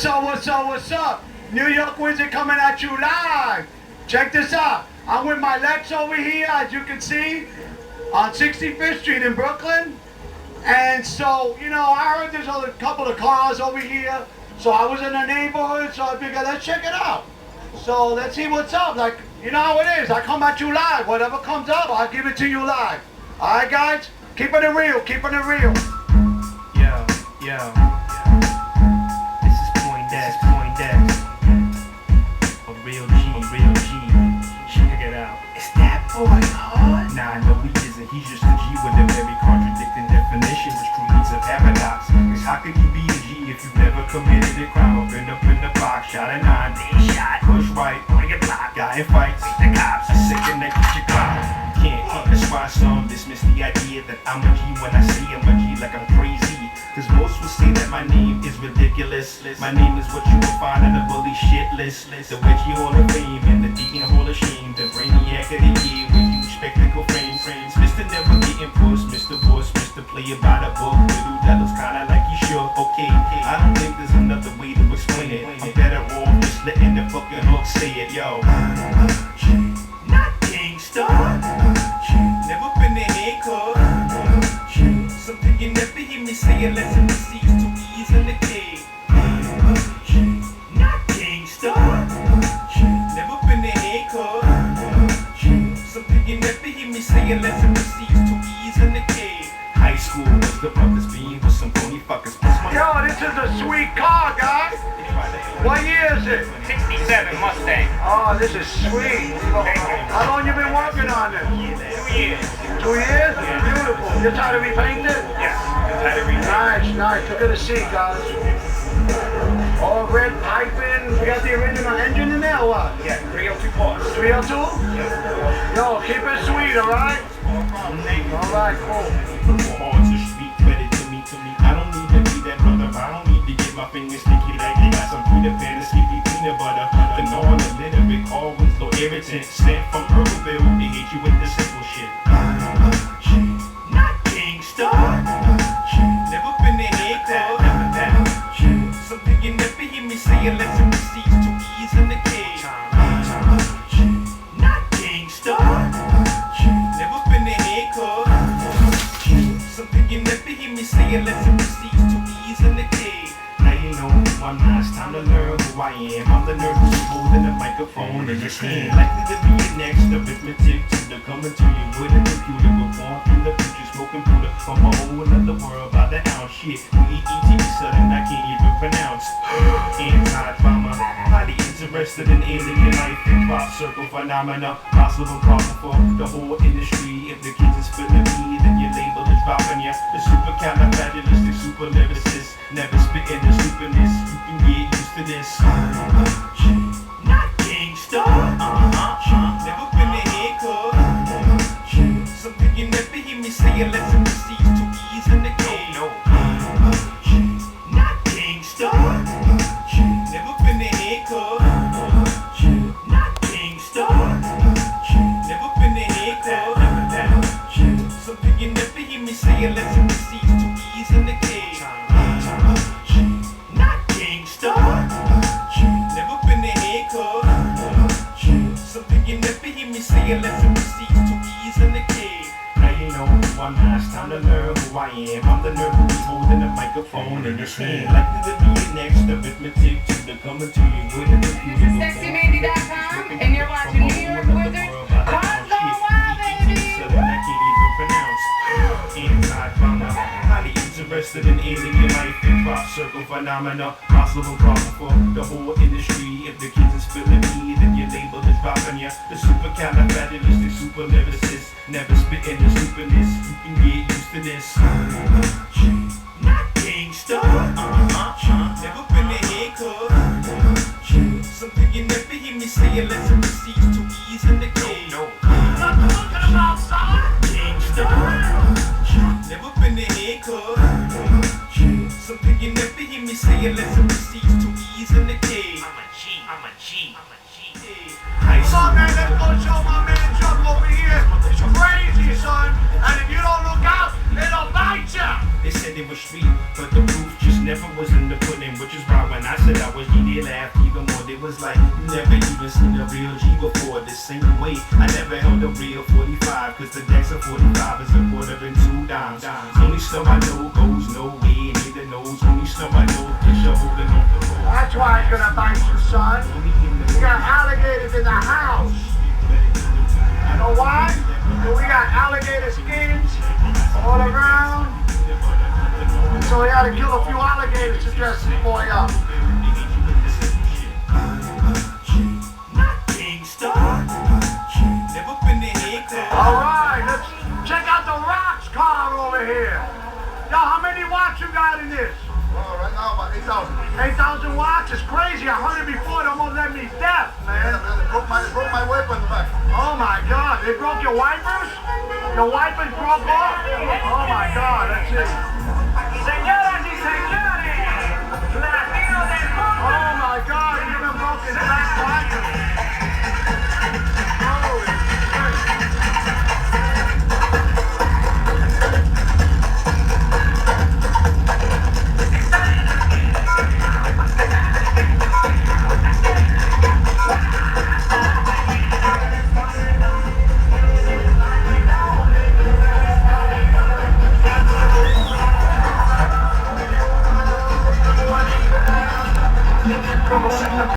What's up, what's up, what's up? New York Wizard coming at you live. Check this out. I'm with my Lex over here, as you can see, on 65th Street in Brooklyn. And so, you know, I heard there's a couple of cars over here. So I was in the neighborhood, so I figured, let's check it out. So let's see what's up. Like, you know how it is. I come at you live. Whatever comes up, I'll give it to you live. All right, guys? Keeping it real, keeping it real. Yo. This is Poindexter. A real G. Check it out. Is that boy hard? Nah, no, he isn't. He's just a G with a very contradicting definition, which creates a paradox. Cause how could he be a G if you've never committed a crime? Been up in the box, shot a 9, Then shot, push right, on your block, got in fights, beat the cops. a second that get your clock. Can't that's why some dismiss the idea that I'm a G when I say I'm a G like I'm crazy. Cause most will say that my name is ridiculous. My name is what you will find on the bully shit list. The Wedgie Hall of Fame and the Deacon Hall of Shame. The Brainiac of the Year with huge spectacle frames. Mr. Never Getting Pushed, Mr. Boss, Mr. Player by the book. Little that looks kinda like you should. Okay, I don't think there's another way to explain it. I'm better off just letting the fucking hook say it, yo. Not gangsta. Never been a handcuff. Something you never hear me say unless it receives 2 E's in the K. Not gangsta. Never been a handcuff. Something you never hear me say unless it receives 2 E's in the K. High school was the brothers being with some phony fuckers. Yo, this is a sweet car, guys. What year is it? 67 Mustang. Oh, this is sweet. How long you been working on this? 2 years. 2 years? Beautiful. Just had to be painted? Yes. Had to repaint. Nice. Look at the seat, guys. All red piping. We got the original engine in there or what? Yeah, 302 parts. 302? Yo, keep it sweet, alright? Alright, cool. Hard to speak, credit to me. I don't need to be that brother. I don't need to get my fingers sticky like they got some Peter Pan and sleepy peanut butter. The non-illiterate, always low irritant. Sent from Urbanville, they hate you with the simple shit. Not gangsta. Never been a handcuff. Something you never hear me say unless it receives 2 E's in the K. Not gangsta. Never been a handcuff. Something you never hear me say unless it receives 2 E's in the K. Now you know who I'm not. It's time to learn who I am. I'm the nerd who's holding a microphone in his hand. Likely to be your next arithmetic tutor, coming to you with a computer. We're born from the future, smoking Buddha from a whole another world by the ounce. Shit, we sudden I can't even pronounce. Anti-drama, highly interested in alien life and crop circle phenomena. Possible problem for the whole industry. If the kids is feeling me, then your label is dropping ya. The supercalifragilistic super lyricist, never spitting the stupidness. You can get used to this. Not gangsta. Never been a handcuff. Something you never hear me say unless it receives 2 E's in the K. Not gangsta. Never been a handcuff. Not gangsta. Never been a handcuff. Something you never hear me say unless it receives 2 E's in the K. Not gangsta. Never been a handcuff. Something you never hear me say unless it receives 2 E's in the K. Now you know who I'm not. It's time to learn who I am. I'm the nerd who's holding a microphone in his hand. Likely to be your next arithmetic tutor, coming to you with a computer. SexyMandy.com, and you're watching New York Wizard. Cars go wild, baby. I can't even pronounce. Anti-drama, highly interested in alien life and crop circle phenomena. Possible problem for the whole industry. If the kids is feeling me, then your label is dropping ya. The supercalifragilistic super lyricist, never spitting the stupidness. You can get used to this. Not gangsta. Never been a handcuff. Something you never hear me say unless it receives 2 E's in the K. Nothing looking about, son. Gangsta. Never been a handcuff. Something you never hear me say unless it receives 2 E's in the K. I'm a G. Come on, man, let's go show my man Chuck over here. It's crazy, son. And if you don't look out, it'll bite ya. They said it was street, but the proof just never was in the pudding. Which is why when I said I was real G before the same way. I never held a real 45, cause the deck's a 45 is a quarter and 2 dimes. Only stuff I know goes no way, neither knows. Only stuff I know is you're holding on the road. That's why he's gonna bite you, son. We got alligators in the house. You know why? Because we got alligator skins all around. So we had to kill a few alligators to dress this boy up. Never been to head club. Alright, let's check out the rocks car over here. Yo, how many watts you got in this? Oh, right now about 8,000. 8,000 watts? It's crazy. I heard it before. It almost let me deaf, man. Yeah, man, it broke my wiper in the back. Oh my God, they broke your wipers? Your wipers broke off? Oh my God, that's it. Señoras y señores, Latino del mundo. Oh my God,